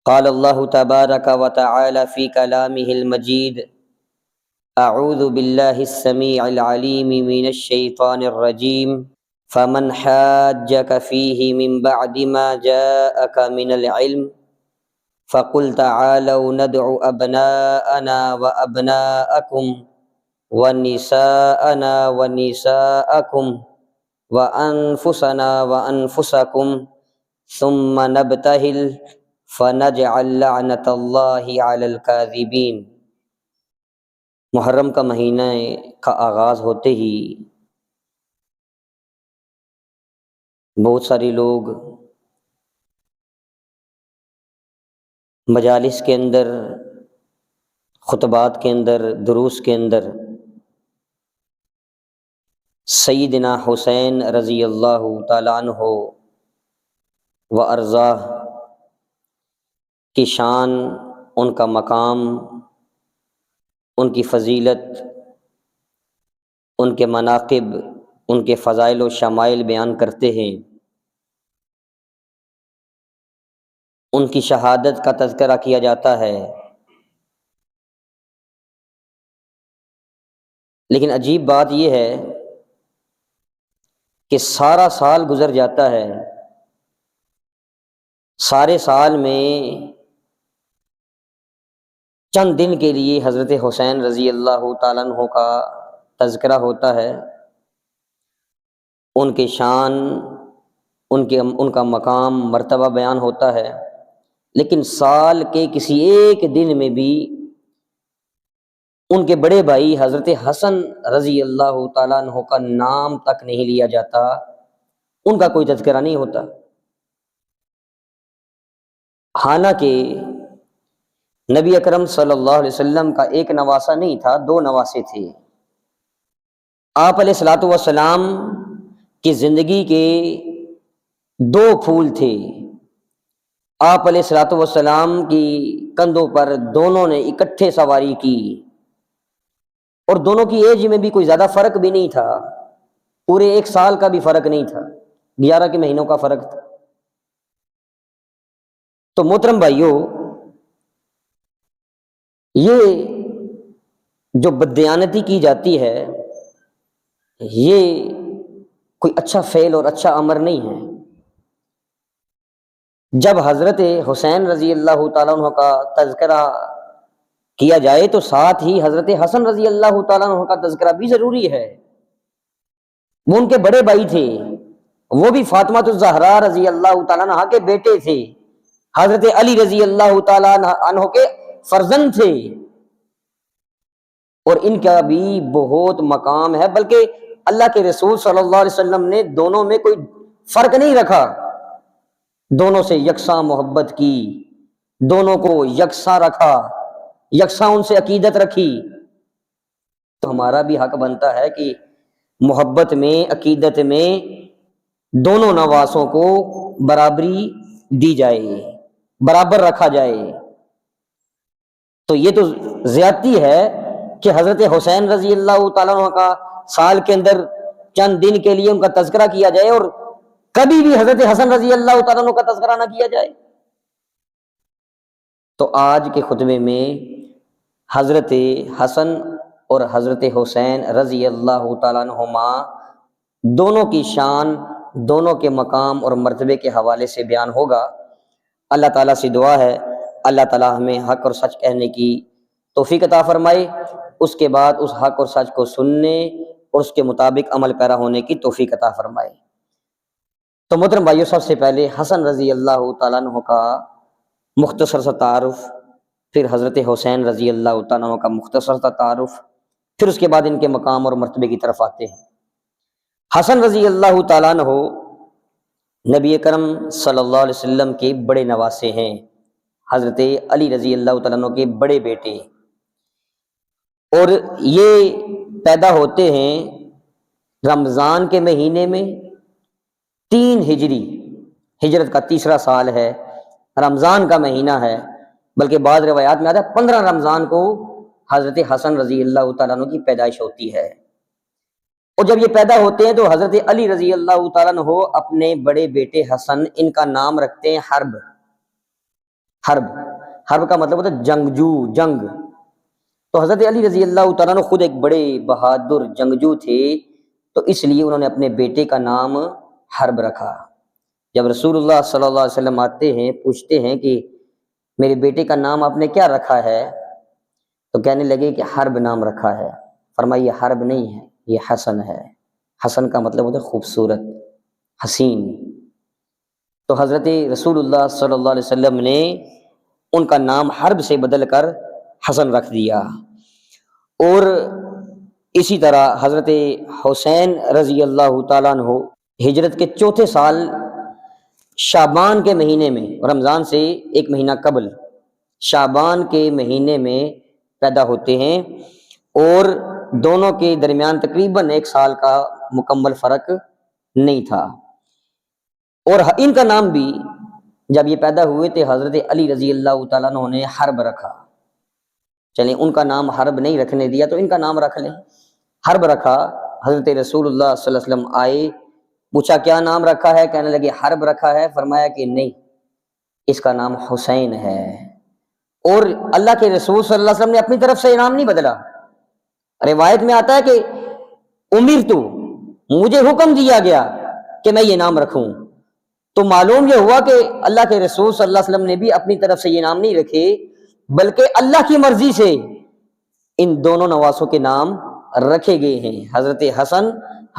قال اللہ تبارک و تعالی فی کلامہ المجید اعوذ باللہ السمیع العلیم من الشیطان الرجیم فمن حاجک فیہ من بعد ما جاءک من العلم فقل تعالوا ندع ابناءنا وابناءکم ونساءنا ونساءکم وانفسنا وانفسکم ثم نبتہل فنجعل لعنت اللہ علی الکاذبین۔ محرم کا مہینہ کا آغاز ہوتے ہی بہت سارے لوگ مجالس کے اندر، خطبات کے اندر، دروس کے اندر سیدنا حسین رضی اللہ تعالیٰ عنہ و ارضاہ کی شان، ان کا مقام، ان کی فضیلت، ان کے مناقب، ان کے فضائل و شمائل بیان کرتے ہیں، ان کی شہادت کا تذکرہ کیا جاتا ہے۔ لیکن عجیب بات یہ ہے کہ سارا سال گزر جاتا ہے، سارے سال میں چند دن کے لیے حضرت حسین رضی اللہ تعالیٰ عنہ کا تذکرہ ہوتا ہے، ان کے شان، ان کا مقام، مرتبہ بیان ہوتا ہے، لیکن سال کے کسی ایک دن میں بھی ان کے بڑے بھائی حضرت حسن رضی اللہ تعالیٰ عنہ کا نام تک نہیں لیا جاتا، ان کا کوئی تذکرہ نہیں ہوتا۔ حالانکہ نبی اکرم صلی اللہ علیہ وسلم کا ایک نواسہ نہیں تھا، دو نواسے تھے۔ آپ علیہ الصلوۃ والسلام کی زندگی کے دو پھول تھے۔ آپ علیہ الصلوۃ والسلام کی کندھوں پر دونوں نے اکٹھے سواری کی، اور دونوں کی ایج میں بھی کوئی زیادہ فرق بھی نہیں تھا، پورے ایک سال کا بھی فرق نہیں تھا، 11 کے مہینوں کا فرق تھا۔ تو محترم بھائیوں، یہ جو بددیانتی کی جاتی ہے، یہ کوئی اچھا فعل اور اچھا امر نہیں ہے۔ جب حضرت حسین رضی اللہ تعالیٰ عنہ کا تذکرہ کیا جائے تو ساتھ ہی حضرت حسن رضی اللہ تعالیٰ عنہ کا تذکرہ بھی ضروری ہے۔ وہ ان کے بڑے بھائی تھے، وہ بھی فاطمہ الزہرا رضی اللہ تعالیٰ عنہ کے بیٹے تھے، حضرت علی رضی اللہ تعالیٰ عنہ کے فرزند تھے، اور ان کا بھی بہت مقام ہے۔ بلکہ اللہ کے رسول صلی اللہ علیہ وسلم نے دونوں میں کوئی فرق نہیں رکھا، دونوں سے یکساں محبت کی، دونوں کو یکساں رکھا، یکساں ان سے عقیدت رکھی۔ تو ہمارا بھی حق بنتا ہے کہ محبت میں، عقیدت میں دونوں نواسوں کو برابری دی جائے، برابر رکھا جائے۔ تو یہ تو زیادتی ہے کہ حضرت حسین رضی اللہ تعالیٰ عنہ کا سال کے اندر چند دن کے لیے ان کا تذکرہ کیا جائے اور کبھی بھی حضرت حسن رضی اللہ تعالیٰ عنہ کا تذکرہ نہ کیا جائے۔ تو آج کے خطبے میں حضرت حسن اور حضرت حسین رضی اللہ تعالیٰ عنہما دونوں کی شان، دونوں کے مقام اور مرتبے کے حوالے سے بیان ہوگا۔ اللہ تعالیٰ سے دعا ہے اللہ تعالیٰ ہمیں حق اور سچ کہنے کی توفیق عطا فرمائے، اس کے بعد اس حق اور سچ کو سننے اور اس کے مطابق عمل پیرا ہونے کی توفیق عطا فرمائے۔ تو محترم بھائیو، سب سے پہلے حسن رضی اللہ تعالیٰ عنہ کا مختصر سا تعارف، پھر حضرت حسین رضی اللہ تعالیٰ عنہ کا مختصر سا تعارف، پھر اس کے بعد ان کے مقام اور مرتبے کی طرف آتے ہیں۔ حسن رضی اللہ تعالیٰ عنہ نبی کرم صلی اللہ علیہ وسلم کے بڑے نواسے ہیں، حضرت علی رضی اللہ تعالیٰ عنہ کے بڑے بیٹے، اور یہ پیدا ہوتے ہیں رمضان کے مہینے میں 3 ہجری، ہجرت کا تیسرا سال ہے، رمضان کا مہینہ ہے، بلکہ بعض روایات میں آتا ہے 15 رمضان کو حضرت حسن رضی اللہ تعالیٰ عنہ کی پیدائش ہوتی ہے۔ اور جب یہ پیدا ہوتے ہیں تو حضرت علی رضی اللہ تعالیٰ عنہ اپنے بڑے بیٹے حسن، ان کا نام رکھتے ہیں حرب، حرب، حرب کا مطلب ہوتا ہے جنگجو، جنگ. تو حضرت علی رضی اللہ تعالیٰ عنہ خود ایک بڑے بہادر جنگجو تھے، تو اس لیے انہوں نے اپنے بیٹے کا نام حرب رکھا. جب رسول اللہ صلی اللہ علیہ وسلم آتے ہیں پوچھتے ہیں کہ میرے بیٹے کا نام آپ نے کیا رکھا ہے، تو کہنے لگے کہ حرب نام رکھا ہے. فرمایا یہ حرب نہیں ہے، یہ حسن ہے. حسن کا مطلب ہوتا ہے خوبصورت، حسین. تو حضرت رسول اللہ صلی اللہ علیہ وسلم نے ان کا نام حرب سے بدل کر حسن رکھ دیا. اور اسی طرح حضرت حسین رضی اللہ تعالیٰ عنہ ہجرت کے چوتھے سال شعبان کے مہینے میں، رمضان سے ایک مہینہ قبل شعبان کے مہینے میں پیدا ہوتے ہیں، اور دونوں کے درمیان تقریباً 1 سال کا مکمل فرق نہیں تھا. اور ان کا نام بھی جب یہ پیدا ہوئے تھے حضرت علی رضی اللہ تعالیٰ عنہ نے حرب رکھا. چلیں ان کا نام حرب نہیں رکھنے دیا تو ان کا نام رکھ لیں، حرب رکھا. حضرت رسول اللہ صلی اللہ علیہ وسلم آئے، پوچھا کیا نام رکھا ہے، کہنے لگے حرب رکھا ہے. فرمایا کہ نہیں، اس کا نام حسین ہے. اور اللہ کے رسول صلی اللہ علیہ وسلم نے اپنی طرف سے نام نہیں بدلا. روایت میں آتا ہے کہ امرت، مجھے حکم دیا گیا کہ میں یہ نام رکھوں. تو معلوم یہ ہوا کہ اللہ کے رسول صلی اللہ علیہ وسلم نے بھی اپنی طرف سے یہ نام نہیں رکھے، بلکہ اللہ کی مرضی سے ان دونوں نواسوں کے نام رکھے گئے ہیں. حضرت حسن،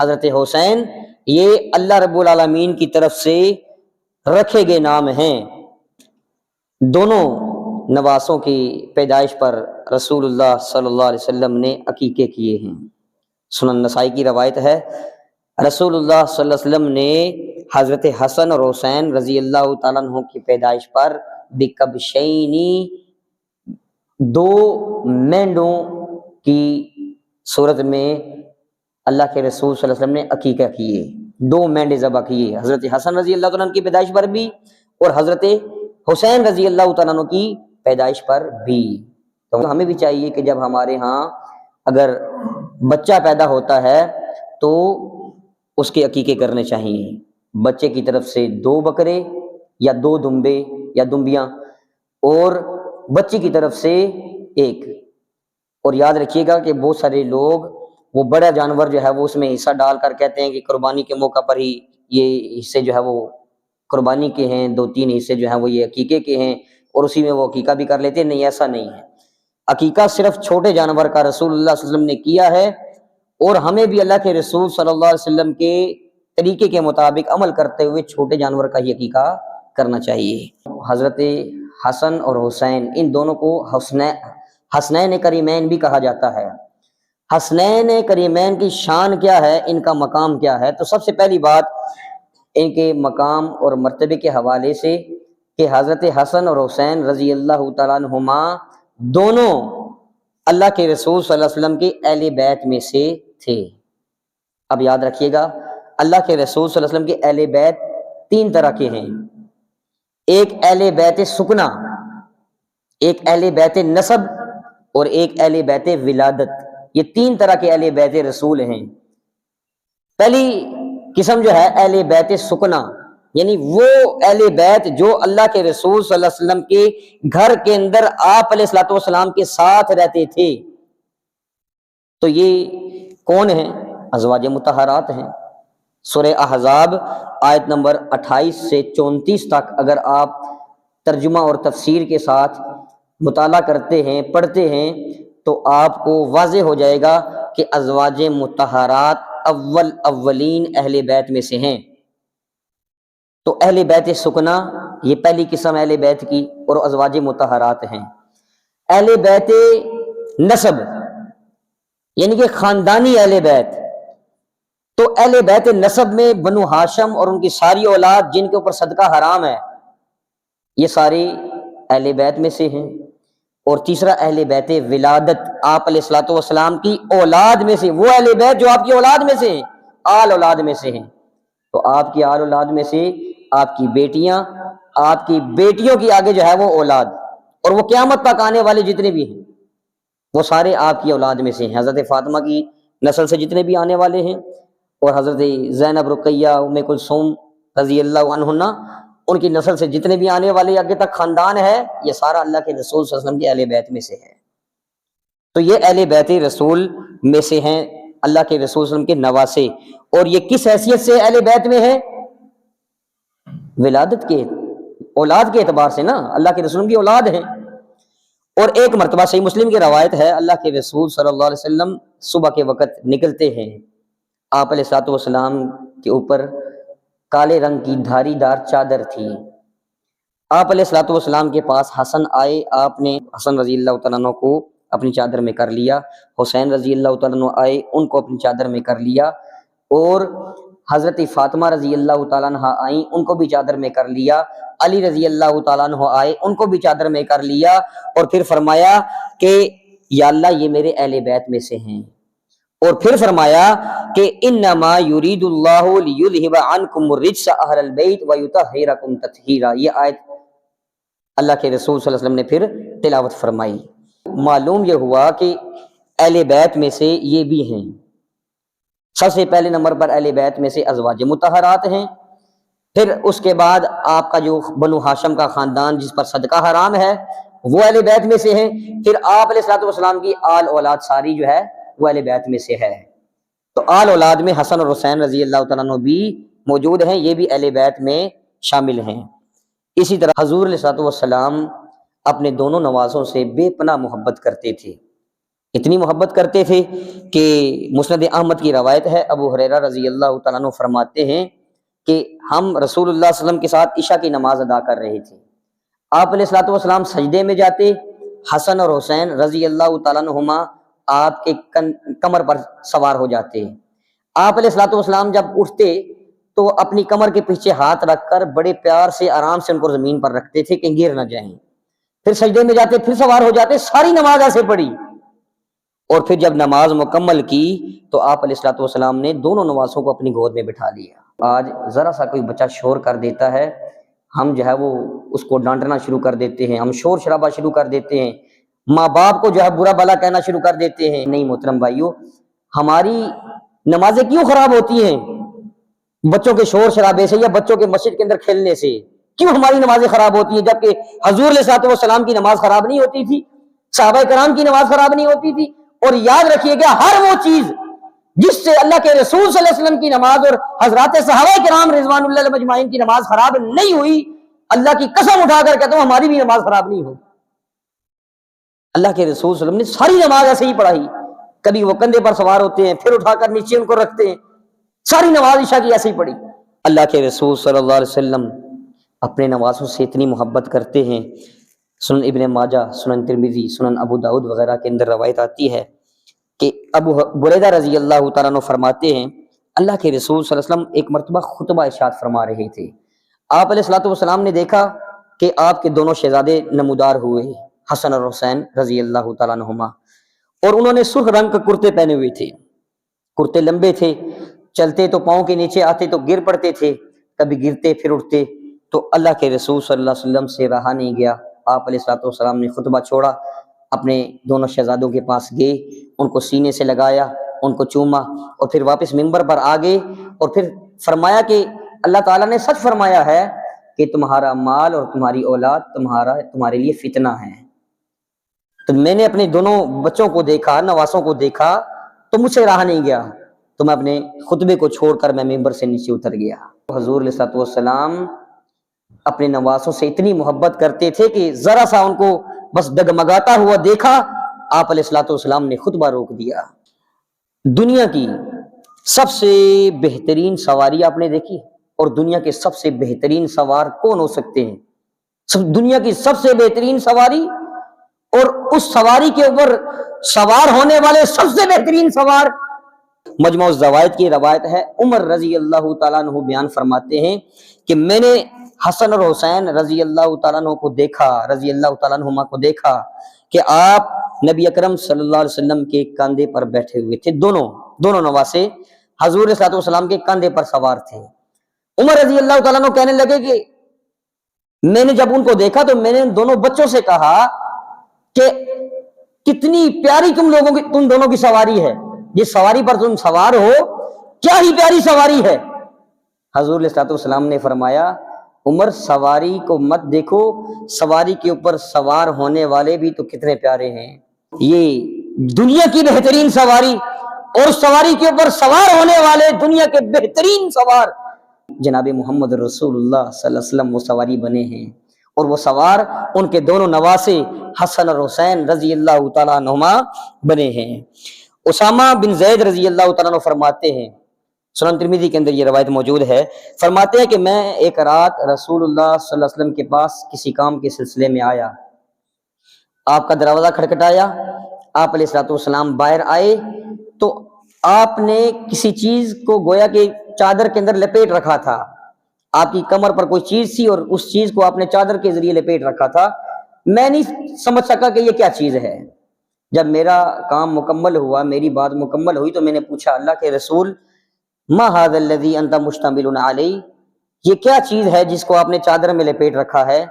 حضرت حسین، یہ اللہ رب العالمین کی طرف سے رکھے گئے نام ہیں. دونوں نواسوں کی پیدائش پر رسول اللہ صلی اللہ علیہ وسلم نے عقیقے کیے ہیں. سنن نسائی کی روایت ہے، رسول اللہ صلی اللہ علیہ وسلم نے حضرت حسن اور حسین رضی اللہ تعالیٰ عنہ کی پیدائش پر بکبشینی، 2 مینڈوں کی صورت میں اللہ کے رسول صلی اللہ علیہ وسلم نے عقیقہ کیے، 2 مینڈے ذبح کیے، حضرت حسن رضی اللہ تعالیٰ عنہ کی پیدائش پر بھی اور حضرت حسین رضی اللہ تعالیٰ عنہ کی پیدائش پر بھی. تو ہمیں بھی چاہیے کہ جب ہمارے ہاں اگر بچہ پیدا ہوتا ہے تو اس کے عقیقے کرنے چاہیے. بچے کی طرف سے 2 بکرے یا 2 دمبے یا دمبیاں، اور بچی کی طرف سے 1. اور یاد رکھیے گا کہ بہت سارے لوگ وہ بڑا جانور جو ہے وہ اس میں حصہ ڈال کر کہتے ہیں کہ قربانی کے موقع پر ہی یہ حصے جو ہے وہ قربانی کے ہیں، 2-3 حصے جو ہیں وہ یہ عقیقے کے ہیں، اور اسی میں وہ عقیقہ بھی کر لیتے ہیں. نہیں، ایسا نہیں ہے. عقیقہ صرف چھوٹے جانور کا رسول اللہ صلی اللہ علیہ وسلم نے کیا ہے، اور ہمیں بھی اللہ کے رسول صلی اللہ علیہ وسلم کے طریقے کے مطابق عمل کرتے ہوئے چھوٹے جانور کا ہی عقیقہ کرنا چاہیے. حضرت حسن اور حسین، ان دونوں کو حسنین کریمین بھی کہا جاتا ہے. حسنین کریمین کی شان کیا ہے، ان کا مقام کیا ہے؟ تو سب سے پہلی بات ان کے مقام اور مرتبے کے حوالے سے کہ حضرت حسن اور حسین رضی اللہ تعالیٰ عنہما دونوں اللہ کے رسول صلی اللہ علیہ وسلم کے اہل بیت میں سے تھے. اب یاد رکھیے گا، اللہ کے رسول صلی اللہ علیہ وسلم کے اہل بیت 3 طرح کے ہیں. ایک اہل بیت سکنا، ایک اہل بیت نسب، اور ایک اہل بیت ولادت. یہ 3 طرح کے اہل بیت رسول ہیں. پہلی قسم جو ہے اہل بیت سکنا، یعنی وہ اہل بیت جو اللہ کے رسول صلی اللہ علیہ وسلم کے گھر کے اندر آپ علیہ الصلوۃ والسلام کے ساتھ رہتے تھے. تو یہ کون ہیں؟ ازواج مطہرات ہیں. سورہ احزاب آیت نمبر 28 سے 34 تک اگر آپ ترجمہ اور تفسیر کے ساتھ مطالعہ کرتے ہیں، پڑھتے ہیں، تو آپ کو واضح ہو جائے گا کہ ازواج مطہرات اولین اہل بیت میں سے ہیں. تو اہل بیت سکنا یہ پہلی قسم اہل بیت کی، اور ازواج مطہرات ہیں. اہل بیت نسب یعنی کہ خاندانی اہل بیت، تو اہل بیت نسب میں بنو ہاشم اور ان کی ساری اولاد جن کے اوپر صدقہ حرام ہے، یہ سارے اہل بیت میں سے ہیں. اور تیسرا اہل بیت ولادت، آپ علیہ الصلوۃ والسلام کی اولاد میں سے، وہ اہل بیت جو آپ کی اولاد میں سے ہیں، آل اولاد میں سے ہیں. تو آپ کی آل اولاد میں سے آپ کی بیٹیاں، آپ کی بیٹیوں کی آگے جو ہے وہ اولاد، اور وہ قیامت تک آنے والے جتنے بھی ہیں وہ سارے آپ کی اولاد میں سے ہیں. حضرت فاطمہ کی نسل سے جتنے بھی آنے والے ہیں، اور حضرت زینب، رقیہ، ام کلثوم رضی اللہ عنہن، ان کی نسل سے جتنے بھی آنے والے آگے تک خاندان ہے یہ سارا اللہ کے رسول صلی اللہ علیہ وسلم کے اہل بیت میں سے ہے۔ تو یہ اہل بیت رسول میں سے ہیں، اللہ کے رسول صلی اللہ علیہ وسلم کے نواسے۔ اور یہ کس حیثیت سے اہل بیت میں ہے؟ ولادت کے، اولاد کے اعتبار سے نا، اللہ کے رسول کی اولاد ہیں۔ اور ایک مرتبہ صحیح مسلم کی روایت ہے، اللہ کے رسول صلی اللہ علیہ وسلم صبح کے وقت نکلتے ہیں، آپ علیہ الصلوۃ والسلام کے اوپر کالے رنگ کی دھاری دار چادر تھی۔ آپ علیہ الصلوۃ والسلام کے پاس حسن آئے، آپ نے حسن رضی اللہ تعالیٰ عنہ کو اپنی چادر میں کر لیا، حسین رضی اللہ تعالیٰ عنہ آئے، ان کو اپنی چادر میں کر لیا، اور حضرت فاطمہ رضی اللہ تعالیٰ عنہ آئیں، ان کو بھی چادر میں کر لیا، علی رضی اللہ تعالیٰ عنہ آئے، ان کو بھی چادر میں کر لیا، اور پھر فرمایا کہ یا اللہ یہ میرے اہل بیت میں سے ہیں۔ اور پھر فرمایا کہ انما یرید اللہ لیذھب عنکم الرجس اہل البیت ویطہرکم تطہیرا، یہ آیت اللہ کے رسول صلی اللہ علیہ وسلم نے پھر تلاوت فرمائی۔ معلوم یہ ہوا کہ اہل بیت میں سے یہ بھی ہیں۔ سب سے پہلے نمبر پر اہل بیت میں سے ازواج مطہرات ہیں، پھر اس کے بعد آپ کا جو بنو ہاشم کا خاندان جس پر صدقہ حرام ہے وہ اہل بیت میں سے ہیں، پھر آپ علیہ الصلوۃ والسلام کی آل اولاد ساری جو ہے وہ اہل بیت میں سے ہے۔ تو آل اولاد میں حسن اور حسین رضی اللہ تعالیٰ عنہ بھی موجود ہیں، یہ بھی اہل بیت میں شامل ہیں۔ اسی طرح حضور علیہ الصلوۃ والسلام اپنے دونوں نوازوں سے بے پناہ محبت کرتے تھے، اتنی محبت کرتے تھے کہ مسند احمد کی روایت ہے، ابو ہریرہ رضی اللہ تعالیٰ عنہ فرماتے ہیں کہ ہم رسول اللہ صلی اللہ علیہ وسلم کے ساتھ عشاء کی نماز ادا کر رہے تھے، آپ علیہ الصلوۃ والسلام سجدے میں جاتے، حسن اور حسین رضی اللہ تعالیٰ عنہما آپ کے کمر پر سوار ہو جاتے، آپ علیہ الصلوۃ والسلام جب اٹھتے تو اپنی کمر کے پیچھے ہاتھ رکھ کر بڑے پیار سے آرام سے ان کو زمین پر رکھتے تھے کہ گر نہ جائیں، پھر سجدے میں جاتے، پھر سوار ہو جاتے، ساری نماز ایسے پڑھی، اور پھر جب نماز مکمل کی تو آپ علیہ الصلوۃ والسلام نے دونوں نوازوں کو اپنی گود میں بٹھا لیا۔ آج ذرا سا کوئی بچہ شور کر دیتا ہے، ہم جو ہے وہ اس کو ڈانٹنا شروع کر دیتے ہیں، ہم شور شرابہ شروع کر دیتے ہیں، ماں باپ کو جو ہے برا بھلا کہنا شروع کر دیتے ہیں۔ نہیں محترم بھائیو، ہماری نمازیں کیوں خراب ہوتی ہیں؟ بچوں کے شور شرابے سے یا بچوں کے مسجد کے اندر کھیلنے سے کیوں ہماری نمازیں خراب ہوتی ہیں؟ جبکہ حضور علیہ الصلوۃ والسلام کی نماز خراب نہیں ہوتی تھی، صحابہ کرام کی نماز خراب نہیں ہوتی تھی۔ اور یاد رکھیے گا، ہر وہ چیز جس سے اللہ کے رسول صلی اللہ علیہ وسلم کی نماز اور حضرات صحابہ کرام رضوان اللہ علیہم اجمعین کی نماز خراب نہیں ہوئی، اللہ کی قسم اٹھا کر کہتا ہوں ہماری بھی نماز خراب نہیں ہوئی۔ اللہ کے رسول صلی اللہ علیہ وسلم نے ساری نماز ایسے ہی پڑھائی، کبھی وہ کندھے پر سوار ہوتے ہیں پھر اٹھا کر نیچے ان کو رکھتے ہیں، ساری نماز عشاء کی ایسے ہی پڑھی۔ اللہ کے رسول صلی اللہ علیہ وسلم اپنے نوازوں سے اتنی محبت کرتے ہیں، سنن ابن ماجہ، سنن ترمذی، سنن ابو داؤد وغیرہ کے اندر روایت آتی ہے کہ ابو بریدہ رضی اللہ تعالیٰ عنہ فرماتے ہیں اللہ کے رسول صلی اللہ علیہ وسلم ایک مرتبہ خطبہ ارشاد فرما رہے تھے، آپ علیہ الصلوۃ والسلام نے دیکھا کہ آپ کے دونوں شہزادے نمودار ہوئے، حسن اور حسین رضی اللہ تعالیٰ عنہما، اور انہوں نے سرخ رنگ کے کرتے پہنے ہوئے تھے، کرتے لمبے تھے، چلتے تو پاؤں کے نیچے آتے تو گر پڑتے تھے، کبھی گرتے پھر اٹھتے، تو اللہ کے رسول صلی اللہ علیہ وسلم سے رہا نہیں گیا، آپ علیہ الصلوۃ والسلام نے خطبہ چھوڑا، اپنے دونوں شہزادوں کے پاس گئے، ان کو سینے سے لگایا، ان کو چوما، اور پھر واپس منبر پر آ گئے، اور پھر فرمایا کہ اللہ تعالیٰ نے سچ فرمایا ہے کہ تمہارا مال اور تمہاری اولاد تمہارے لیے فتنہ ہے۔ تو میں نے اپنے دونوں بچوں کو دیکھا، نواسوں کو دیکھا، تو مجھ سے رہا نہیں گیا، تو میں اپنے خطبے کو چھوڑ کر میں منبر سے نیچے اتر گیا۔ حضور علیہ الصلوۃ والسلام اپنے نواسوں سے اتنی محبت کرتے تھے کہ ذرا سا ان کو بس ڈگمگاتا ہوا دیکھا، آپ علیہ الصلوۃ والسلام نے خطبہ روک دیا۔ دنیا کی سب سے بہترین سواری آپ نے دیکھی، اور دنیا کے سب سے بہترین سوار کون ہو سکتے ہیں؟ دنیا کی سب سے بہترین سواری، اور اس سواری کے اوپر سوار ہونے والے سب سے بہترین سوار، مجموع الزوائد کی روایت ہے، عمر رضی اللہ تعالیٰ عنہ بیان فرماتے ہیں کہ میں نے حسن اور حسین رضی اللہ تعالیٰ عنہ کو دیکھا، رضی اللہ تعالیٰ عنہما کو دیکھا کہ آپ نبی اکرم صلی اللہ علیہ وسلم کے کاندھے پر بیٹھے ہوئے تھے، دونوں نواسے حضور صلی اللہ علیہ وسلم کے کاندھے پر سوار تھے۔ عمر رضی اللہ تعالیٰ عنہ کہنے لگے کہ میں نے جب ان کو دیکھا تو میں نے ان دونوں بچوں سے کہا کہ کتنی پیاری تم دونوں کی سواری ہے، جس سواری پر تم سوار ہو کیا ہی پیاری سواری ہے۔ حضور علیہ الصلوۃ والسلام نے فرمایا عمر سواری کو مت دیکھو، سواری کے اوپر سوار ہونے والے بھی تو کتنے پیارے ہیں۔ یہ دنیا کی بہترین سواری اور سواری کے اوپر سوار ہونے والے دنیا کے بہترین سوار جناب محمد رسول اللہ صلی اللہ علیہ وسلم وہ سواری بنے ہیں، اور وہ سوار ان کے دونوں نواسے حسن اور حسین رضی اللہ تعالیٰ عنہما بنے ہیں۔ اسامہ بن زید رضی اللہ تعالیٰ عنہ فرماتے ہیں، سنن ترمذی کے اندر یہ روایت موجود ہے، فرماتے ہیں کہ میں ایک رات رسول اللہ صلی اللہ علیہ وسلم کے پاس کسی کام کے سلسلے میں آیا، آپ کا دروازہ کھٹکھٹایا، آپ علیہ الصلوۃ والسلام باہر آئے تو آپ نے کسی چیز کو گویا کہ چادر کے اندر لپیٹ رکھا تھا، آپ کی کمر پر کوئی چیز تھی اور اس چیز کو آپ نے چادر کے ذریعے لپیٹ رکھا تھا، میں نہیں سمجھ سکا کہ یہ کیا چیز ہے۔ جب میرا کام مکمل ہوا، میری بات مکمل ہوئی تو میں نے پوچھا اللہ کے رسول ما ھذا الذی انت مشتمل علیہ، یہ کیا چیز ہے جس کو آپ نے چادر میں لپیٹ رکھا ہے؟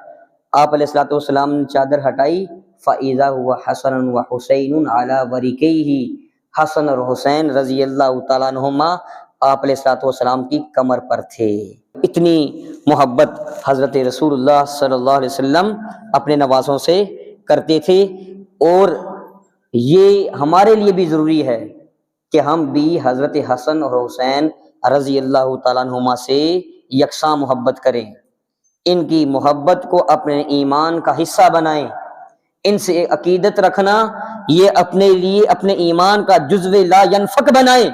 آپ علیہ الصلوۃ والسلام نے چادر ہٹائی، فاذا هو حسن وحسین علی ورکیہ، حسن اور حسین رضی اللہ تعالیٰ عنہما آپ علیہ الصلوۃ والسلام کی کمر پر تھے۔ اتنی محبت حضرت رسول اللہ صلی اللہ علیہ وسلم اپنے نوازوں سے کرتے تھے، اور یہ ہمارے لیے بھی ضروری ہے کہ ہم بھی حضرت حسن اور حسین رضی اللہ تعالیٰ عنہما سے یکساں محبت کریں، ان کی محبت کو اپنے ایمان کا حصہ بنائیں، ان سے عقیدت رکھنا یہ اپنے لیے اپنے ایمان کا جزو لا ینفک بنائیں،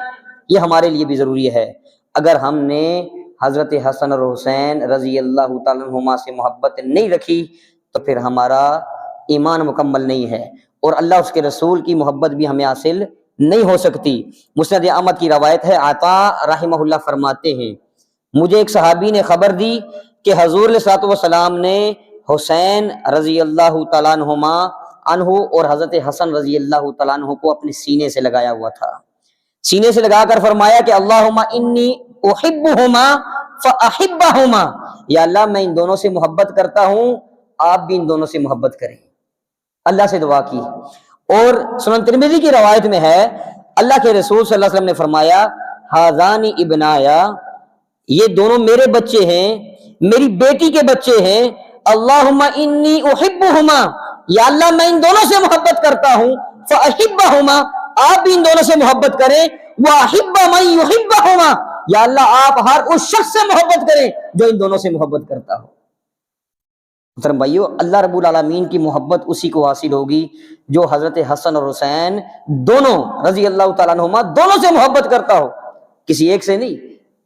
یہ ہمارے لیے بھی ضروری ہے۔ اگر ہم نے حضرت حسن اور حسین رضی اللہ تعالیٰ عنہما سے محبت نہیں رکھی تو پھر ہمارا ایمان مکمل نہیں ہے، اور اللہ اس کے رسول کی محبت بھی ہمیں حاصل نہیں ہو سکتی۔ مسند احمد کی روایت ہے، عطا رحمہ اللہ فرماتے ہیں مجھے ایک صحابی نے خبر دی کہ حضور علیہ الصلوۃ والسلام نے حسین رضی اللہ تعالیٰ عنہ اور حضرت حسن رضی اللہ تعالیٰ عنہ کو اپنے سینے سے لگایا ہوا تھا، سینے سے لگا کر فرمایا کہ اللہم انی احبہما فاحبہما، یا اللہ میں ان دونوں سے محبت کرتا ہوں، آپ بھی ان دونوں سے محبت کریں۔ اللہ سے دعا کی، اور سنن ترمذی کی روایت میں ہے اللہ کے رسول صلی اللہ علیہ وسلم نے فرمایا ھذان ابنایا، یہ دونوں میرے بچے ہیں، میری بیٹی کے بچے ہیں، اللہم انی احبہما، یا اللہ میں ان دونوں سے محبت کرتا ہوں، فاحبہما، آپ بھی ان دونوں سے محبت کریں، واحب من یحبہما، یا اللہ آپ ہر اس شخص سے محبت کریں جو ان دونوں سے محبت کرتا ہو۔ محترم بھائیو، اللہ رب العالمین کی محبت اسی کو حاصل ہوگی جو حضرت حسن اور حسین دونوں رضی اللہ تعالیٰ عنہما دونوں سے محبت کرتا ہو، کسی ایک سے نہیں۔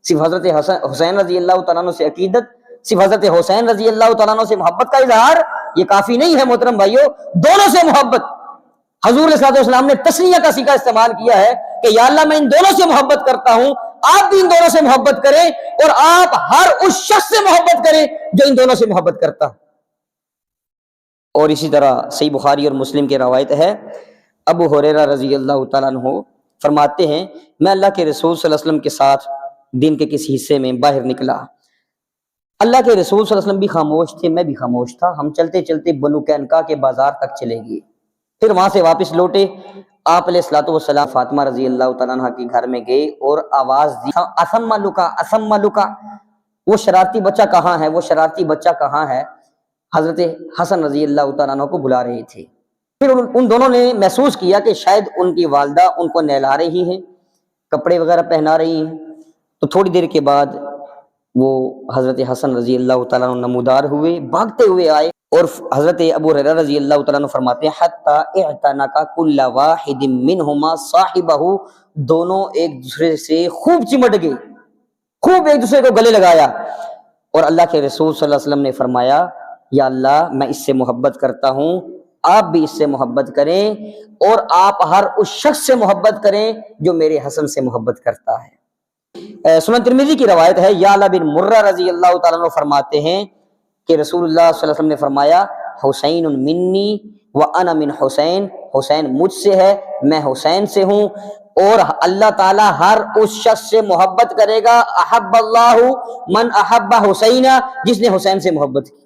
صرف حضرت حسین رضی اللہ تعالیٰ عنہ سے عقیدت، صرف حضرت حسین رضی اللہ تعالیٰ عنہ سے محبت کا اظہار یہ کافی نہیں ہے محترم بھائیو، دونوں سے محبت۔ حضور علیہ الصلوۃ والسلام نے تسنیہ کا صیغہ استعمال کیا ہے کہ یا اللہ میں ان دونوں سے محبت کرتا ہوں، آپ بھی ان دونوں سے محبت کریں، اور آپ ہر اس شخص سے محبت کریں جو ان دونوں سے محبت کرتا ہے۔ اور اسی طرح صحیح بخاری اور مسلم کی روایت ہے، ابو ہریرہ رضی اللہ تعالیٰ عنہ فرماتے ہیں میں اللہ کے رسول صلی اللہ علیہ وسلم کے ساتھ دن کے کسی حصے میں باہر نکلا، اللہ کے رسول صلی اللہ علیہ وسلم بھی خاموش تھے، میں بھی خاموش تھا، ہم چلتے چلتے بنو قینقاع کے بازار تک چلے گئے، پھر وہاں سے واپس لوٹے، آپ علیہ الصلوۃ والسلام فاطمہ رضی اللہ تعالیٰ عنہ کے گھر میں گئے اور آواز دی اسم لکا اسم لکا، وہ شرارتی بچہ کہاں ہے، وہ شرارتی بچہ کہاں ہے؟ حضرت حسن رضی اللہ تعالیٰ عنہ کو بلا رہے تھے۔ پھر ان دونوں نے محسوس کیا کہ شاید ان کی والدہ ان کو نہلا رہی ہیں، کپڑے وغیرہ پہنا رہی ہیں، تو تھوڑی دیر کے بعد وہ حضرت حسن رضی اللہ تعالیٰ عنہ نمودار ہوئے، بھاگتے ہوئے آئے، اور حضرت ابو ہریرہ رضی اللہ تعالیٰ عنہ فرماتے ہیں حتی اعتنق کل واحد منہما صاحبہ، دونوں ایک دوسرے سے خوب چمٹ گئے، خوب ایک دوسرے کو گلے لگایا، اور اللہ کے رسول صلی اللہ علیہ وسلم نے فرمایا یا اللہ میں اس سے محبت کرتا ہوں، آپ بھی اس سے محبت کریں، اور آپ ہر اس شخص سے محبت کریں جو میرے حسن سے محبت کرتا ہے۔ سنن ترمذی کی روایت ہے، یعلا بن مرہ رضی اللہ تعالیٰ عنہ فرماتے ہیں کہ رسول اللہ صلی اللہ علیہ وسلم نے فرمایا حسین منی وانا من حسین، حسین مجھ سے ہے، میں حسین سے ہوں، اور اللہ تعالیٰ ہر اس شخص سے محبت کرے گا، احب اللہ من احب حسین، جس نے حسین سے محبت کی۔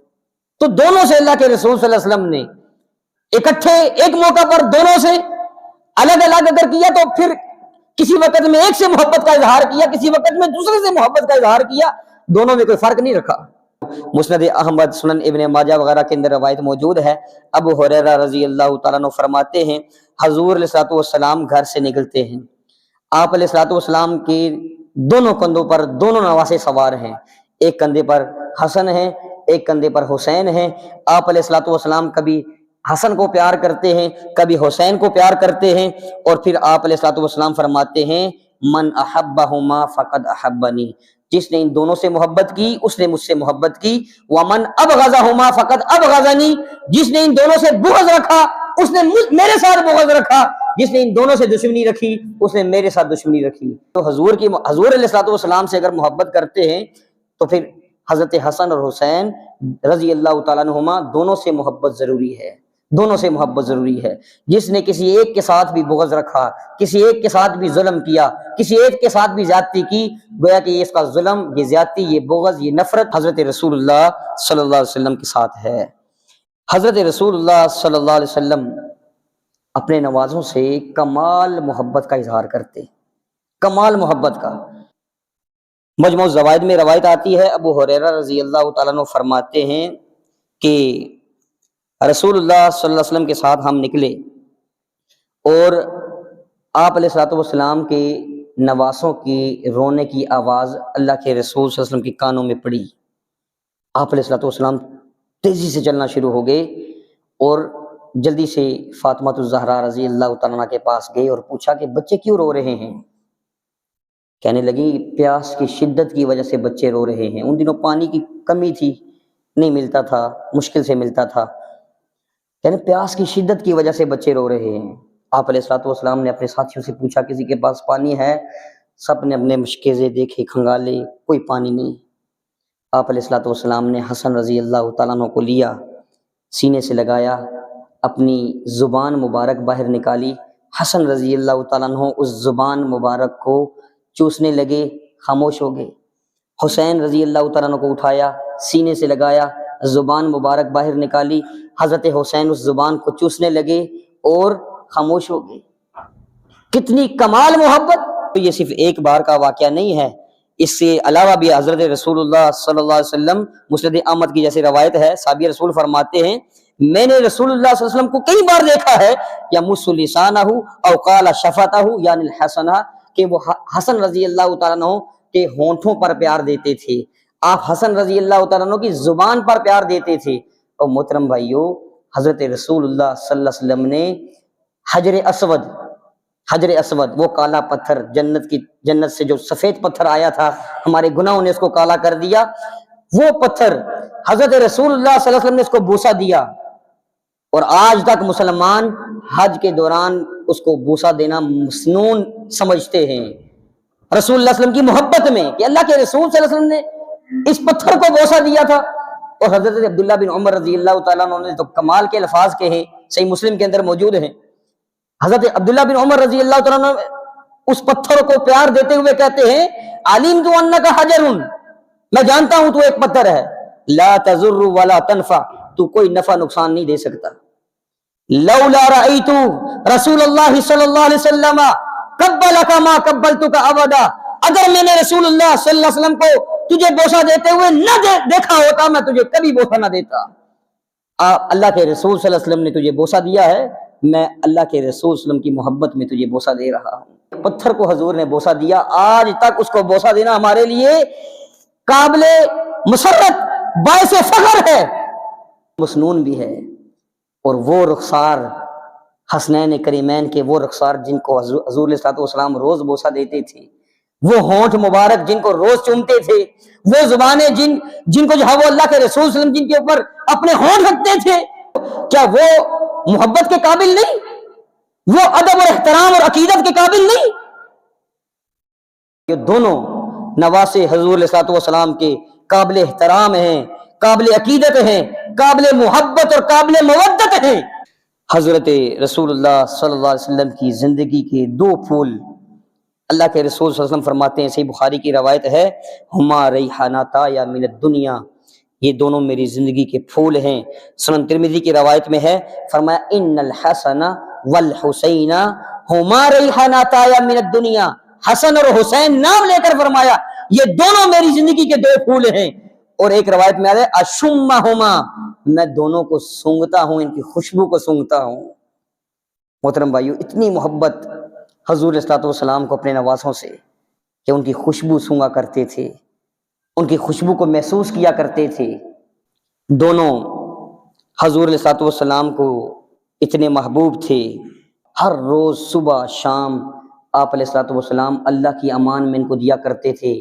تو دونوں سے اللہ کے رسول صلی اللہ علیہ وسلم نے اکٹھے ایک موقع پر دونوں سے الگ الگ اگر کیا تو پھر کسی وقت میں ایک سے محبت کا اظہار کیا، کسی وقت میں دوسرے سے محبت کا اظہار کیا، دونوں میں کوئی فرق نہیں رکھا۔ مسند احمد، سنن ابن ماجہ وغیرہ کے اندر روایت موجود ہے۔ ابو ہریرہ رضی اللہ تعالیٰ عنہ فرماتے ہیں حضور علیہ الصلوۃ والسلام گھر سے نکلتے ہیں، آپ علیہ الصلوۃ والسلام کے دونوں کندھوں پر دونوں نواسے سوار ہیں، ایک کندھے پر حسن ہے، ایک کندھے پر حسین ہے۔ آپ علیہ الصلوۃ والسلام کبھی حسن کو پیار کرتے ہیں، کبھی حسین کو پیار کرتے ہیں، اور پھر آپ علیہ الصلوۃ والسلام فرماتے ہیں من احبہما فقد احبنی، جس نے ان دونوں سے محبت کی اس نے مجھ سے محبت کی، ومن ابغضہما فقد ابغضنی، جس نے ان دونوں سے بغض رکھا اس نے میرے ساتھ بغض رکھا، جس نے ان دونوں سے دشمنی رکھی اس نے میرے ساتھ دشمنی رکھی۔ تو حضور علیہ الصلوۃ والسلام سے اگر محبت کرتے ہیں تو پھر حضرت حسن اور حسین رضی اللہ تعالیٰ عنہما دونوں سے محبت ضروری ہے، دونوں سے محبت ضروری ہے۔ جس نے کسی ایک کے ساتھ بھی بغض رکھا، کسی ایک کے ساتھ بھی ظلم کیا، کسی ایک کے ساتھ بھی زیادتی کی، گویا کہ یہ اس کا ظلم، یہ زیادتی، یہ بغض، یہ نفرت حضرت رسول اللہ صلی اللہ علیہ وسلم کے ساتھ ہے۔ حضرت رسول اللہ صلی اللہ علیہ وسلم اپنے نوازوں سے کمال محبت کا اظہار کرتے، کمال محبت کا۔ مجموع الزوائد میں روایت آتی ہے، ابو ہریرہ رضی اللہ تعالیٰ عنہ فرماتے ہیں کہ رسول اللہ صلی اللہ علیہ وسلم کے ساتھ ہم نکلے اور آپ علیہ الصلوۃ والسلام کے نواسوں کی رونے کی آواز اللہ کے رسول صلی اللہ علیہ وسلم کے کانوں میں پڑی۔ آپ علیہ الصلوۃ والسلام تیزی سے چلنا شروع ہو گئے اور جلدی سے فاطمہ الزہرا رضی اللہ تعالیٰ عنہ کے پاس گئے اور پوچھا کہ بچے کیوں رو رہے ہیں؟ کہنے لگی پیاس کی شدت کی وجہ سے بچے رو رہے ہیں، ان دنوں پانی کی کمی تھی، نہیں ملتا تھا، مشکل سے ملتا تھا، یعنی پیاس کی شدت کی وجہ سے بچے رو رہے ہیں۔ آپ علیہ الصلوۃ والسلام نے اپنے ساتھیوں سے پوچھا کسی کے پاس پانی ہے؟ سب نے اپنے مشکیزے دیکھے، کھنگالے، کوئی پانی نہیں۔ آپ علیہ الصلوۃ والسلام نے حسن رضی اللہ تعالیٰ عنہ کو لیا، سینے سے لگایا، اپنی زبان مبارک باہر نکالی، حسن رضی اللہ تعالیٰ عنہ اس زبان مبارک کو چوسنے لگے، خاموش ہو گئے۔ حسین رضی اللہ تعالیٰ عنہ کو اٹھایا، سینے سے لگایا، زبان مبارک باہر نکالی، حضرت حسین اس زبان کو چوسنے لگے اور خاموش ہو گئے۔ کتنی کمال محبت! یہ صرف ایک بار کا واقعہ نہیں ہے، اس سے علاوہ بھی حضرت رسول اللہ صلی اللہ علیہ وسلم، مسند احمد کی جیسے روایت ہے، صحابی رسول فرماتے ہیں میں نے رسول اللہ صلی اللہ علیہ وسلم کو کئی بار دیکھا ہے یمس لسانہ او قال شفتہ یعنی الحسنہ، کہ وہ حسن رضی اللہ تعالیٰ عنہ کے ہونٹوں پر پیار دیتے تھے، آپ حسن رضی اللہ تعالیٰ عنہ کی زبان پر پیار دیتے تھے۔ اور محترم بھائیو، حضرت رسول اللہ صلی اللہ علیہ وسلم نے حجر اسود، وہ کالا پتھر، جنت سے جو سفید پتھر آیا تھا، ہمارے گناہوں نے اس کو کالا کر دیا، وہ پتھر حضرت رسول اللہ صلی اللہ علیہ وسلم نے اس کو بوسہ دیا، اور آج تک مسلمان حج کے دوران اس کو بوسہ دینا مسنون سمجھتے ہیں، رسول اللہ صلی اللہ علیہ وسلم کی محبت میں کہ اللہ کے رسول صلی اللہ علیہ وسلم نے اس پتھر کو بوسہ دیا تھا۔ اور حضرت عبداللہ بن عمر رضی اللہ تعالیٰ عنہ نے تو کمال کے الفاظ کہے، صحیح مسلم کے اندر موجود ہیں۔ حضرت عبداللہ بن عمر رضی اللہ تعالیٰ عنہ اس پتھر کو پیار دیتے ہوئے کہتے ہیں علمت انک حجر، میں جانتا ہوں تو ایک پتھر ہے، لا تضر ولا تنفع، تو کوئی نفع نقصان نہیں دے سکتا۔ لولا رأیت رسول اللہ صلی اللہ علیہ وسلم قبلک ما قبلتک ابدا، اگر میں نے رسول اللہ صلی اللہ علیہ وسلم کو تجھے بوسہ دیتے ہوئے نہ دیکھا ہوتا میں تجھے کبھی بوسہ نہ دیتا۔ اللہ کے رسول صلی اللہ علیہ وسلم نے تجھے بوسہ دیا ہے، میں اللہ کے رسول صلی اللہ علیہ وسلم کی محبت میں تجھے بوسہ دے رہا ہوں۔ پتھر کو حضور نے بوسہ دیا، آج تک اس کو بوسہ دینا ہمارے لیے قابل مسرت، باعث فخر ہے، مسنون بھی ہے۔ اور وہ رخسار حسنین کریمین کے، وہ رخسار جن کو حضور علیہ الصلوۃ والسلام روز بوسہ دیتے تھے، وہ ہونٹ مبارک جن کو روز چومتے تھے، وہ زبانیں جن کو جو ہے وہ اللہ کے رسول صلی اللہ علیہ وسلم جن کے اوپر اپنے ہونٹ رکھتے تھے، کیا وہ محبت کے قابل نہیں؟ وہ ادب اور احترام اور عقیدت کے قابل نہیں؟ یہ دونوں نواسے حضور علیہ الصلوۃ والسلام کے قابل احترام ہیں، قابل عقیدت ہیں، قابل محبت اور قابل مودت ہیں۔ حضرت رسول اللہ صلی اللہ علیہ وسلم کی زندگی کے دو پھول، اللہ کے رسول صلی اللہ علیہ وسلم فرماتے ہیں، صحیح بخاری کی روایت ہے، ہما ریحانتا یا من الدنیا، یہ دونوں میری زندگی کے پھول ہیں۔ سنن ترمذی کی روایت میں ہے، فرمایا ان الحسن والحسین ہما ریحانتا یا من الدنیا، حسن اور حسین نام لے کر فرمایا یہ دونوں میری زندگی کے دو پھول ہیں، اور ایک روایت میں آ رہا ہے اشمہما، میں دونوں کو سونگھتا ہوں، ان کی خوشبو کو سونگھتا ہوں۔ محترم بھائیو، اتنی محبت حضور علیہ الصلوۃ والسلام کو اپنے نواسوں سے کہ ان کی خوشبو سونگا کرتے تھے، ان کی خوشبو کو محسوس کیا کرتے تھے۔ دونوں حضور علیہ الصلوۃ والسلام کو اتنے محبوب تھے، ہر روز صبح شام آپ علیہ الصلوۃ والسلام اللہ کی امان میں ان کو دیا کرتے تھے،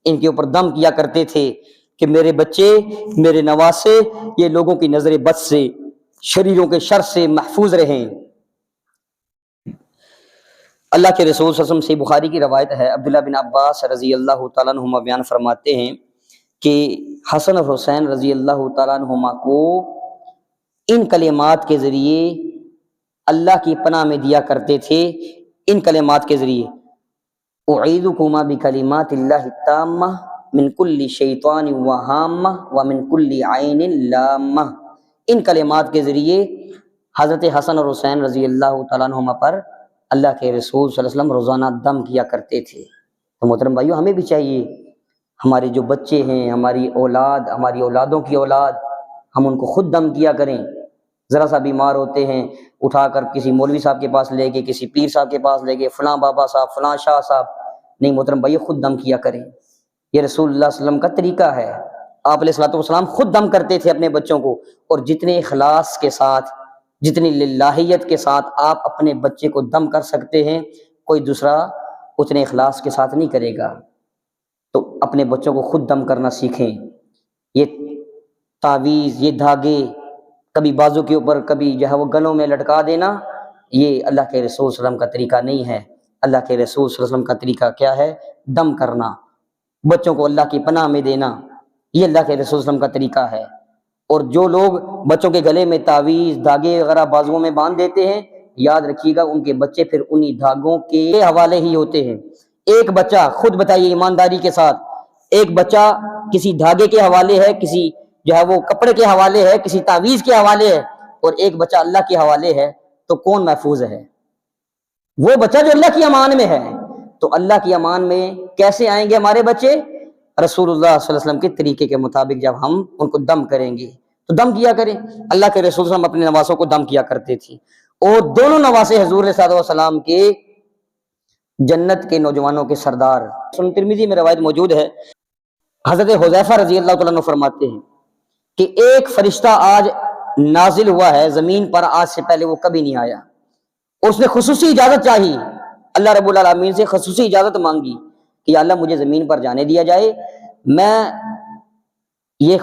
ان کے اوپر دم کیا کرتے تھے کہ میرے بچے، میرے نواسے، یہ لوگوں کی نظر بد سے، شریروں کے شر سے محفوظ رہیں۔ اللہ کے رسول صلی اللہ علیہ وسلم سے بخاری کی روایت ہے، عبداللہ بن عباس رضی اللہ تعالیٰ عنہما بیان فرماتے ہیں کہ حسن اور حسین رضی اللہ تعالیٰ عنہما کو ان کلمات کے ذریعے اللہ کی پناہ میں دیا کرتے تھے، ان کلمات کے ذریعے اعیذکما بکلمات اللہ التامہ من کل شیطان وہامہ ومن کل عین لامہ۔ ان کلمات کے ذریعے حضرت حسن اور حسین رضی اللہ تعالیٰ عنہما پر اللہ کے رسول صلی اللہ علیہ وسلم روزانہ دم کیا کرتے تھے۔ تو محترم بھائیو، ہمیں بھی چاہیے ہمارے جو بچے ہیں، ہماری اولاد، ہماری اولادوں کی اولاد، ہم ان کو خود دم کیا کریں۔ ذرا سا بیمار ہوتے ہیں، اٹھا کر کسی مولوی صاحب کے پاس لے گئے، کسی پیر صاحب کے پاس لے گئے، فلاں بابا صاحب، فلاں شاہ صاحب، نہیں محترم بھائیو، خود دم کیا کریں۔ یہ رسول اللہ صلی اللہ علیہ وسلم کا طریقہ ہے۔ آپ علیہ الصلوۃ والسلام خود دم کرتے تھے اپنے بچوں کو، اور جتنے اخلاص کے ساتھ، جتنی للہیت کے ساتھ آپ اپنے بچے کو دم کر سکتے ہیں، کوئی دوسرا اتنے اخلاص کے ساتھ نہیں کرے گا۔ تو اپنے بچوں کو خود دم کرنا سیکھیں۔ یہ تعویذ، یہ دھاگے کبھی بازو کے اوپر، کبھی جو ہے وہ گلوں میں لٹکا دینا، یہ اللہ کے رسول صلی اللہ علیہ وسلم کا طریقہ نہیں ہے۔ اللہ کے رسول صلی اللہ علیہ وسلم کا طریقہ کیا ہے؟ دم کرنا، بچوں کو اللہ کی پناہ میں دینا، یہ اللہ کے رسول صلی اللہ علیہ وسلم کا طریقہ ہے۔ اور جو لوگ بچوں کے گلے میں تعویذ، دھاگے وغیرہ بازوؤں میں باندھ دیتے ہیں، یاد رکھیے گا ان کے بچے پھر انہی دھاگوں کے حوالے ہی ہوتے ہیں۔ ایک بچہ، خود بتائیے ایمانداری کے ساتھ، ایک بچہ کسی دھاگے کے حوالے ہے، کسی جو ہے وہ کپڑے کے حوالے ہے، کسی تعویذ کے حوالے ہے، اور ایک بچہ اللہ کے حوالے ہے، تو کون محفوظ ہے؟ وہ بچہ جو اللہ کی امان میں ہے۔ تو اللہ کی امان میں کیسے آئیں گے ہمارے بچے؟ رسول اللہ صلی اللہ علیہ وسلم کے طریقے کے مطابق جب ہم ان کو دم کریں گے تو دم کیا کریں۔ اللہ کے رسول صلی اللہ علیہ وسلم اپنے نواسوں کو دم کیا کرتے تھے، اور دونوں نواسے حضور صلی اللہ علیہ وسلم کے جنت کے نوجوانوں کے سردار۔ سنن ترمذی میں روایت موجود ہے، حضرت حذیفہ رضی اللہ تعالیٰ عنہ فرماتے ہیں کہ ایک فرشتہ آج نازل ہوا ہے زمین پر، آج سے پہلے وہ کبھی نہیں آیا۔ اس نے خصوصی اجازت چاہی، اللہ رب العالمین سے خصوصی اجازت مانگی کہ یا اللہ مجھے زمین پر جانے دیا جائے، میں یہ ایک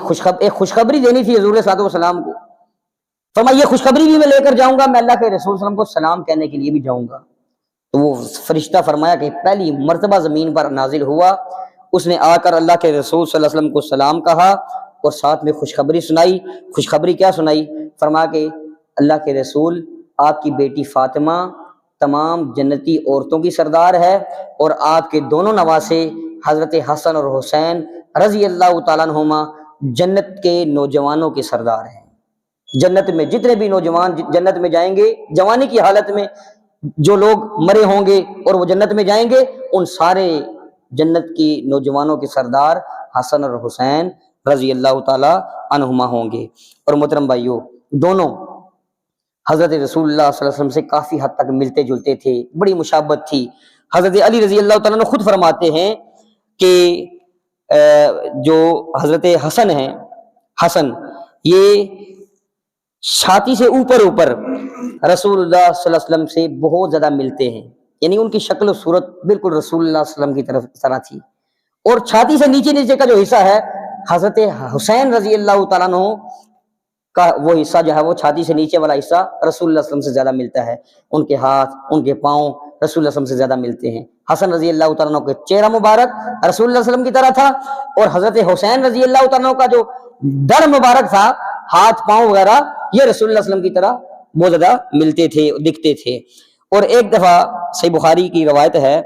خوشخبری دینی تھی حضور صلی اللہ علیہ وسلم کو۔ فرمایا یہ خوشخبری بھی میں لے کر جاؤں گا، میں اللہ کے رسول صلی اللہ علیہ وسلم کو سلام کہنے کے لیے بھی جاؤں گا۔ تو وہ فرشتہ فرمایا کہ پہلی مرتبہ زمین پر نازل ہوا، اس نے آ کر اللہ کے رسول صلی اللہ علیہ وسلم کو سلام کہا اور ساتھ میں خوشخبری سنائی۔ خوشخبری کیا سنائی؟ فرمایا کہ اللہ کے رسول، آپ کی بیٹی فاطمہ تمام جنتی عورتوں کی سردار ہے، اور آپ کے دونوں نواسے حضرت حسن اور حسین رضی اللہ تعالیٰ عنہما جنت کے نوجوانوں کے سردار ہیں۔ جنت میں جتنے بھی نوجوان جنت میں جائیں گے، جوانی کی حالت میں جو لوگ مرے ہوں گے اور وہ جنت میں جائیں گے، ان سارے جنت کی نوجوانوں کے سردار حسن اور حسین رضی اللہ تعالیٰ عنہما ہوں گے۔ اور محترم بھائیو، دونوں حضرت رسول اللہ صلی اللہ علیہ وسلم سے کافی حد تک ملتے جلتے تھے، بڑی مشابہت تھی۔ حضرت علی رضی اللہ تعالیٰ عنہ خود فرماتے ہیں کہ جو حضرت حسن ہیں، حسن یہ چھاتی سے اوپر رسول اللہ صلی اللہ علیہ وسلم سے بہت زیادہ ملتے ہیں، یعنی ان کی شکل و صورت بالکل رسول اللہ صلی اللہ علیہ وسلم کی طرح تھی۔ اور چھاتی سے نیچے کا جو حصہ ہے حضرت حسین رضی اللہ تعالیٰ عنہ کا، وہ حصہ جو ہے وہ چھاتی سے نیچے والا حصہ رسول اللہ صلی اللہ علیہ وسلم سے زیادہ ملتا ہے۔ ان کے ہاتھ، ان کے پاؤں رسول اللہ صلی اللہ علیہ وسلم سے زیادہ ملتے ہیں۔ حسن رضی اللہ تعالیٰ عنہ کا چہرہ مبارک رسول اللہ صلی اللہ علیہ وسلم کی طرح تھا، اور حضرت حسین رضی اللہ تعالیٰ عنہ کا جو در مبارک تھا، ہاتھ پاؤں وغیرہ، یہ رسول اللہ صلی اللہ علیہ وسلم کی طرح بہت زیادہ ملتے تھے، دکھتے تھے۔ اور ایک دفعہ صحیح بخاری کی روایت ہے،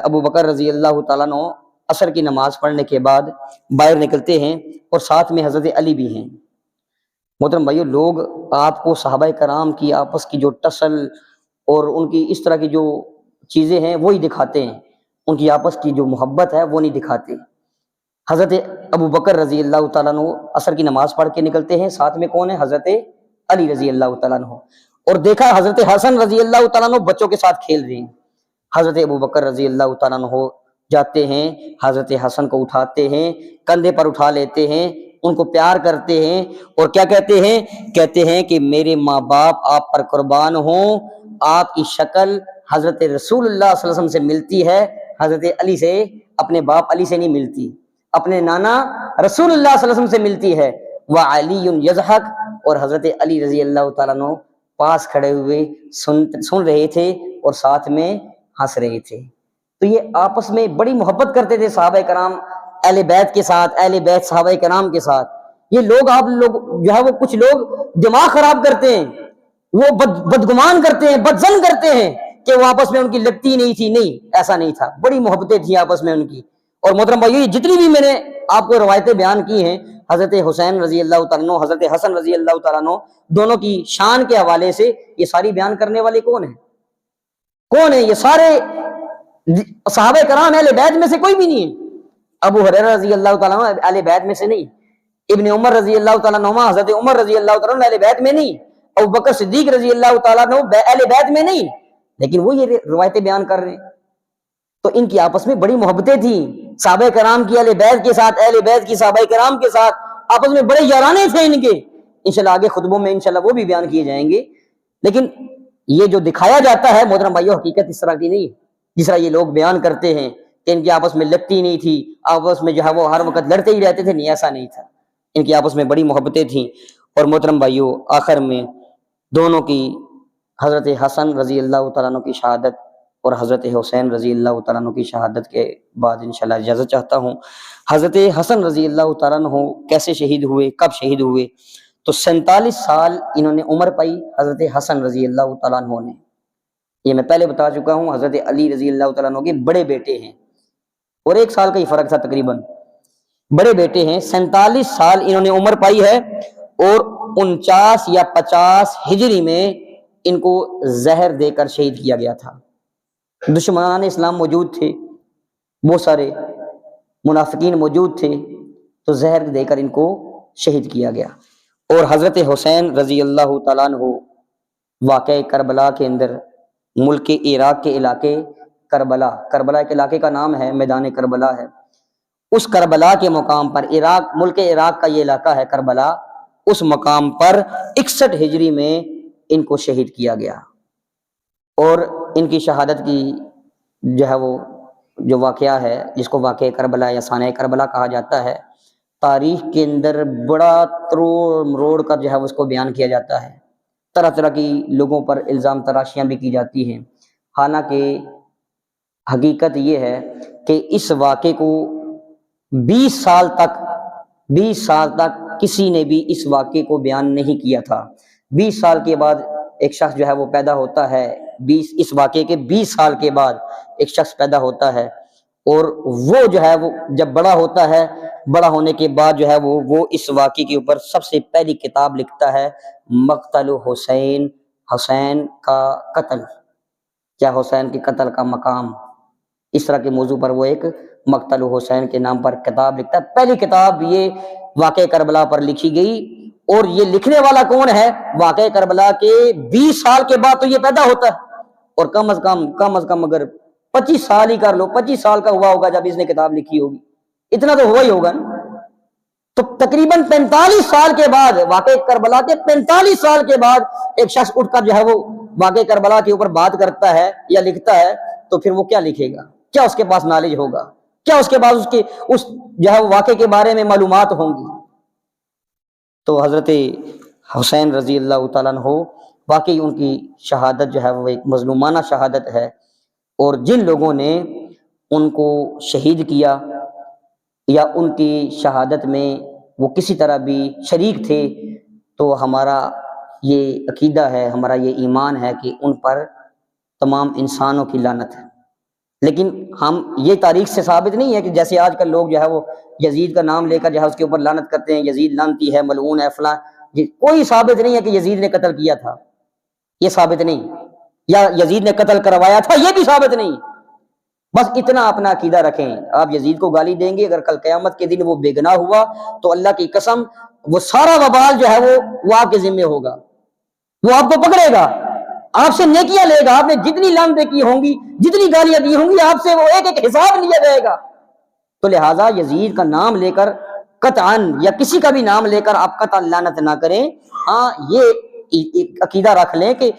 ابو بکر رضی اللہ تعالیٰ عنہ عصر کی نماز پڑھنے کے بعد باہر نکلتے ہیں، اور ساتھ میں حضرت علی بھی ہیں۔ محترم بھائیو، لوگ آپ کو صحابہ کرام کی آپس کی جو ٹسل اور ان کی اس طرح کی جو چیزیں ہیں وہی دکھاتے ہیں، ان کی آپس کی جو محبت ہے وہ نہیں دکھاتے۔ حضرت ابو بکر رضی اللہ تعالیٰ عنہ عصر کی نماز پڑھ کے نکلتے ہیں، ساتھ میں کون ہے؟ حضرت علی رضی اللہ تعالیٰ عنہ، اور دیکھا حضرت حسن رضی اللہ تعالیٰ عنہ بچوں کے ساتھ کھیل رہے ہیں۔ حضرت ابو بکر رضی اللہ تعالیٰ عنہ جاتے ہیں، حضرت حسن کو اٹھاتے ہیں، کندھے پر اٹھا لیتے ہیں، ان کو پیار کرتے ہیں، اور کیا کہتے ہیں؟ کہتے ہیں کہ میرے ماں باپ آپ پر قربان ہوں، آپ کی شکل حضرت رسول اللہ صلی اللہ علیہ وسلم سے ملتی ہے، حضرت علی سے، اپنے باپ علی سے نہیں ملتی، اپنے نانا رسول اللہ صلی اللہ علیہ وسلم سے ملتی ہے۔ وعلی یضحک، اور حضرت علی رضی اللہ تعالیٰ عنہ پاس کھڑے ہوئے سن رہے تھے اور ساتھ میں ہنس رہے تھے۔ تو یہ آپس میں بڑی محبت کرتے تھے صحابہ کرام اہل بیت کے ساتھ، اہل بیت صحابہ کرام کے ساتھ۔ یہ لوگ آپ لوگ جو ہے وہ کچھ لوگ دماغ خراب کرتے ہیں، وہ بدگمان کرتے ہیں، بدظن کرتے ہیں کہ وہ آپس میں ان کی لگتی نہیں تھی، نہیں، ایسا نہیں تھا، بڑی محبتیں تھیں آپس میں ان کی۔ اور محترم بھائیو، یہ جتنی بھی میں نے آپ کو روایتیں بیان کی ہیں حضرت حسین رضی اللہ تعالیٰ عنہ، حضرت حسن رضی اللہ تعالیٰ عنہ، دونوں کی شان کے حوالے سے یہ ساری بیان کرنے والے کون ہیں؟ کون ہیں یہ سارے؟ صحابہ کرام اہل بیت میں سے کوئی بھی نہیں ہے۔ ابو ہریرہ رضی اللہ تعالیٰ عنہ اہل بیت میں سے نہیں، ابن عمر رضی اللہ تعالیٰ عنہ، حضرت عمر رضی اللہ تعالیٰ عنہ اہل بیت میں نہیں، ابو بکر صدیق رضی اللہ تعالیٰ عنہ اہل بیت میں نہیں، لیکن وہ یہ روایتیں بیان کر رہے ہیں۔ تو ان کی آپس میں بڑی محبتیں تھیں، صحابہ کرام کی اہل بیت کے ساتھ، اہل بیت کی صحابہ کرام کے ساتھ آپس میں بڑے یارانے تھے ان کے۔ انشاءاللہ آگے خطبوں میں انشاءاللہ وہ بھی بیان کیے جائیں گے، لیکن یہ جو دکھایا جاتا ہے محترم بھائیو، حقیقت اس طرح کی نہیں ہے جس طرح یہ لوگ بیان کرتے ہیں کہ ان کی آپس میں لگتی نہیں تھی، آپس میں جو ہے وہ ہر وقت لڑتے ہی رہتے تھے، نہیں، ایسا نہیں تھا، ان کی آپس میں بڑی محبتیں تھیں۔ اور محترم بھائیو، آخر میں دونوں کی، حضرت حسن رضی اللہ تعالیٰ عنہ کی شہادت اور حضرت حسین رضی اللہ تعالیٰ عنہ کی شہادت کے بعد انشاءاللہ اجازت چاہتا ہوں۔ حضرت حسن رضی اللہ تعالیٰ عنہ کیسے شہید ہوئے، کب شہید ہوئے؟ تو 47 سال انہوں نے عمر پائی حضرت حسن رضی اللہ تعالیٰ عنہ نے، یہ میں پہلے بتا چکا ہوں، حضرت علی رضی اللہ تعالیٰ عنہ کے بڑے بیٹے ہیں، اور 1 سال کا ہی فرق تھا تقریباً، بڑے بیٹے ہیں۔ 47 سال انہوں نے عمر پائی ہے، اور 49 یا 50 ہجری میں ان کو زہر دے کر شہید کیا گیا تھا۔ دشمنان اسلام موجود تھے، بہت سارے منافقین موجود تھے، تو زہر دے کر ان کو شہید کیا گیا۔ اور حضرت حسین رضی اللہ تعالیٰ عنہ واقع کربلا کے اندر، ملک عراق کے علاقے کربلا، کربلا ایک علاقے کا نام ہے، میدان کربلا ہے، اس کربلا کے مقام پر، عراق، ملک عراق کا یہ علاقہ ہے کربلا، اس مقام پر 61 ہجری میں ان کو شہید کیا گیا۔ اور ان کی شہادت کی جو ہے وہ جو واقعہ ہے، جس کو واقعہ کربلا یا سانحہ کربلا کہا جاتا ہے، تاریخ کے اندر بڑا تروڑ مروڑ کر جو ہے اس کو بیان کیا جاتا ہے، طرح طرح کی لوگوں پر الزام تراشیاں بھی کی جاتی ہیں، حالانکہ حقیقت یہ ہے کہ اس واقعے کو 20 سال تک کسی نے بھی اس واقعے کو بیان نہیں کیا تھا۔ 20 سال کے بعد ایک شخص جو ہے وہ پیدا ہوتا ہے، اس واقعے کے 20 سال کے بعد ایک شخص پیدا ہوتا ہے، اور وہ جو ہے وہ جب بڑا ہوتا ہے، بڑا ہونے کے بعد جو ہے وہ اس واقعے کے اوپر سب سے پہلی کتاب لکھتا ہے، مقتل حسین، حسین کا قتل، کیا حسین کے قتل کا مقام، اس طرح کے موضوع پر وہ ایک مقتل حسین کے نام پر کتاب لکھتا ہے۔ پہلی کتاب یہ واقعہ کربلا پر لکھی گئی، اور یہ لکھنے والا کون ہے؟ واقعہ کربلا کے 20 سال کے بعد تو یہ پیدا ہوتا ہے، اور کم از کم اگر 25 سال ہی کر لو، 25 سال کا ہوا ہوگا جب اس نے کتاب لکھی ہوگی، اتنا تو ہوا ہی ہوگا نا۔ تو تقریباً 45 سال کے بعد، واقعہ کربلا کے 45 سال کے بعد ایک شخص اٹھ کر جو ہے وہ واقعہ کربلا کے اوپر بات کرتا ہے یا لکھتا ہے، تو پھر وہ کیا لکھے گا؟ کیا اس کے پاس نالج ہوگا؟ کیا اس کے پاس اس جو ہے واقعے کے بارے میں معلومات ہوں گی؟ تو حضرت حسین رضی اللہ تعالیٰ عنہ، واقعی ان کی شہادت جو ہے وہ ایک مظلومانہ شہادت ہے، اور جن لوگوں نے ان کو شہید کیا یا ان کی شہادت میں وہ کسی طرح بھی شریک تھے، تو ہمارا یہ عقیدہ ہے، ہمارا یہ ایمان ہے کہ ان پر تمام انسانوں کی لعنت ہے۔ لیکن ہم یہ تاریخ سے ثابت نہیں ہے کہ جیسے آج کل لوگ جو ہے وہ یزید کا نام لے کر جو ہے اس کے اوپر لعنت کرتے ہیں، یزید لعنتی ہے، ملعون ہے، فلاں، کوئی ثابت نہیں ہے کہ یزید نے قتل کیا تھا، یہ ثابت نہیں، یا یزید نے قتل کروایا تھا، یہ بھی ثابت نہیں۔ بس اتنا اپنا عقیدہ رکھیں. آپ یزید کو گالی دیں گے، اگر کل قیامت کے دن وہ بے گناہ ہوا تو اللہ کی قسم وہ سارا وبال جو ہے وہ آپ کے ذمہ ہوگا، وہ آپ کو پکڑے گا، آپ سے نیکیاں لے گا. آپ نے جتنی لعنتیں کی ہوں گی، جتنی گالیاں دی ہوں گی، آپ سے وہ ایک ایک حساب لیا جائے گا. تو لہٰذا یزید کا نام لے کر قطعاً، یا کسی کا بھی نام لے کر آپ قطعاً لعنت نہ کریں. ہاں یہ عقیدہ رکھ لیں کہ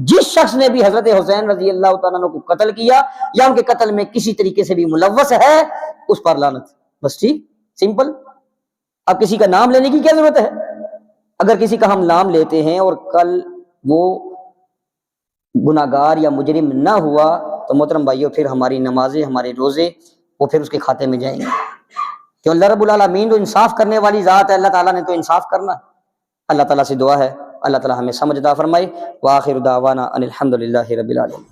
جس شخص نے بھی حضرت حسین رضی اللہ تعالیٰ عنہ کو قتل کیا یا ان کے قتل میں کسی طریقے سے بھی ملوث ہے، اس پر لعنت. بس ٹھیک، سمپل. اب کسی کا نام لینے کی کیا ضرورت ہے؟ اگر کسی کا ہم نام لیتے ہیں اور کل وہ گناہگار یا مجرم نہ ہوا تو محترم بھائیو پھر ہماری نمازیں، ہمارے روزے وہ پھر اس کے کھاتے میں جائیں گے. کیوں؟ اللہ رب العالمین جو انصاف کرنے والی ذات ہے، اللہ تعالیٰ نے تو انصاف کرنا. اللہ تعالیٰ سے دعا ہے اللہ تعالیٰ ہمیں سمجھ عطا فرمائے. وآخر دعوانا ان الحمد للہ رب العالمین.